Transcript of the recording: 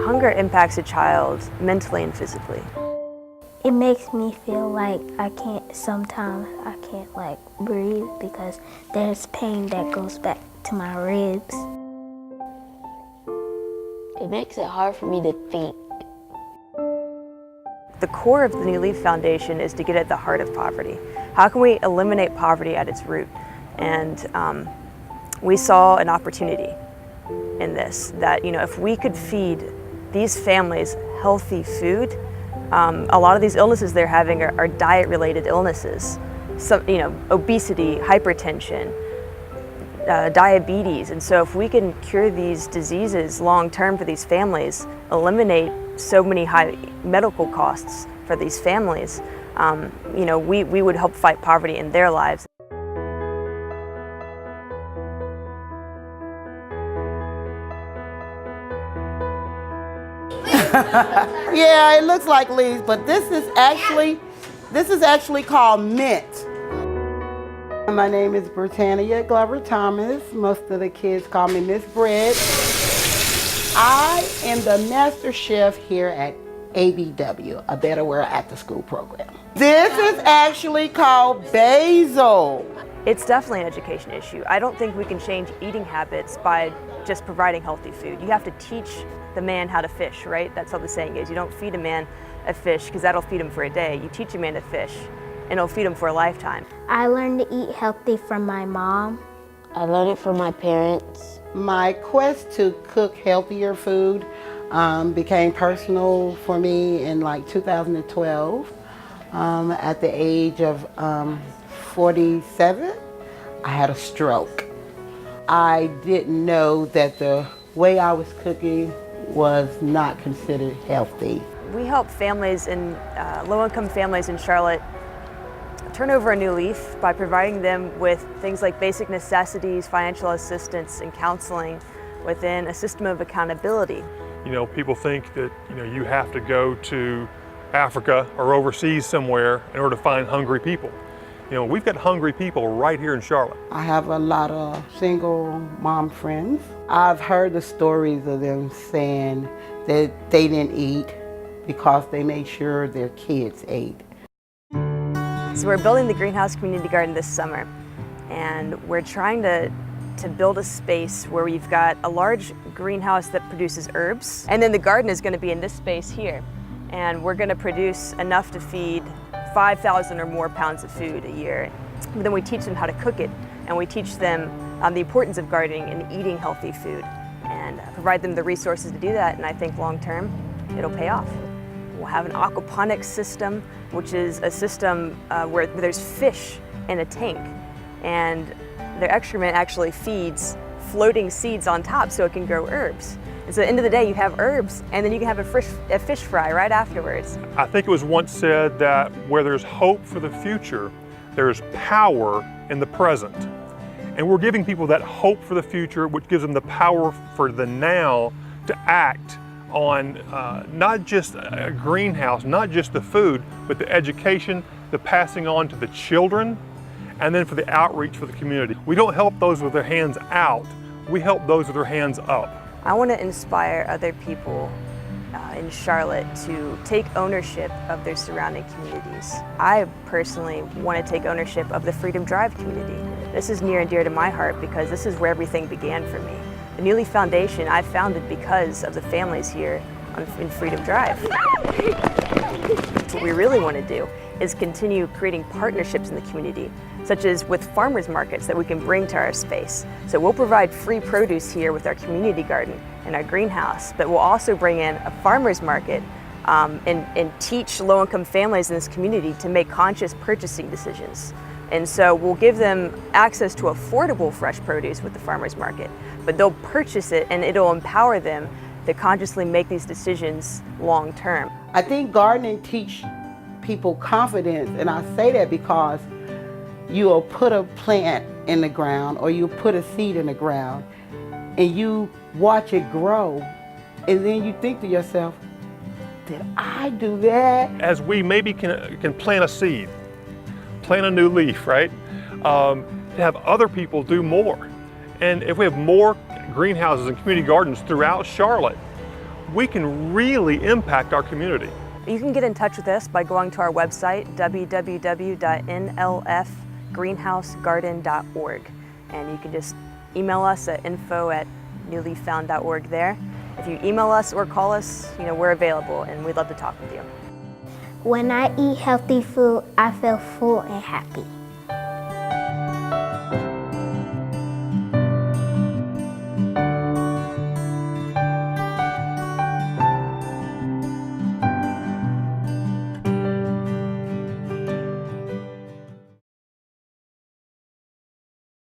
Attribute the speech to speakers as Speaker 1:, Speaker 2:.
Speaker 1: Hunger impacts a child mentally and physically.
Speaker 2: It makes me feel like sometimes I can't like breathe because there's pain that goes back to my ribs.
Speaker 3: It makes it hard for me to think.
Speaker 1: The core of the New Leaf Foundation is to get at the heart of poverty. How can we eliminate poverty at its root? And we saw an opportunity in this, that if we could feed these families healthy food, a lot of these illnesses they're having are diet-related illnesses. Obesity, hypertension, diabetes. And so if we can cure these diseases long-term for these families, eliminate so many high medical costs for these families, we would help fight poverty in their lives.
Speaker 4: Yeah, it looks like leaves, but this is actually called mint. My name is Britannia Glover Thomas. Most of the kids call me Miss Bread. I am the master chef here at ABW, a Better Wear After School program. This is actually called basil.
Speaker 1: It's definitely an education issue. I don't think we can change eating habits by just providing healthy food. You have to teach the man how to fish, right? That's how the saying is. You don't feed a man a fish because that'll feed him for a day. You teach a man to fish and it'll feed him for a lifetime.
Speaker 2: I learned to eat healthy from my mom.
Speaker 3: I learned it from my parents.
Speaker 4: My quest to cook healthier food became personal for me in like 2012. At the age of 47, I had a stroke. I didn't know that the way I was cooking was not considered healthy.
Speaker 1: We help families in low-income families in Charlotte turn over a new leaf by providing them with things like basic necessities, financial assistance, and counseling within a system of accountability.
Speaker 5: People think that you have to go to Africa or overseas somewhere in order to find hungry people. We've got hungry people right here in Charlotte.
Speaker 4: I have a lot of single mom friends. I've heard the stories of them saying that they didn't eat because they made sure their kids ate.
Speaker 1: So we're building the greenhouse community garden this summer, and we're trying to build a space where we've got a large greenhouse that produces herbs, and then the garden is going to be in this space here, and we're going to produce enough to feed 5,000 or more pounds of food a year. But then we teach them how to cook it, and we teach them the importance of gardening and eating healthy food, and provide them the resources to do that, and I think long term it'll pay off. We'll have an aquaponics system, which is a system where there's fish in a tank, and their excrement actually feeds floating seeds on top so it can grow herbs. And so at the end of the day, you have herbs, and then you can have a fish fry right afterwards.
Speaker 5: I think it was once said that where there's hope for the future, there's power in the present. And we're giving people that hope for the future, which gives them the power for the now to act on not just a greenhouse, not just the food, but the education, the passing on to the children, and then for the outreach for the community. We don't help those with their hands out, we help those with their hands up.
Speaker 1: I want to inspire other people in Charlotte to take ownership of their surrounding communities. I personally want to take ownership of the Freedom Drive community. This is near and dear to my heart because this is where everything began for me. The New Leaf Foundation I founded because of the families here in Freedom Drive. What we really want to do is continue creating partnerships in the community, such as with farmers markets that we can bring to our space. So we'll provide free produce here with our community garden and our greenhouse, but we'll also bring in a farmers market and teach low-income families in this community to make conscious purchasing decisions. And so we'll give them access to affordable fresh produce with the farmers market, but they'll purchase it and it'll empower them to consciously make these decisions long term.
Speaker 4: I think gardening teaches people confidence, and I say that because you'll put a plant in the ground or you put a seed in the ground and you watch it grow, and then you think to yourself, did I do that?
Speaker 5: As we maybe can plant a seed, plant a new leaf, right? To have other people do more. And if we have more greenhouses and community gardens throughout Charlotte, we can really impact our community.
Speaker 1: You can get in touch with us by going to our website, www.nlfgreenhousegarden.org. And you can just email us at info@newleaffound.org there. If you email us or call us, we're available and we'd love to talk with you.
Speaker 2: When I eat healthy food, I feel full and happy.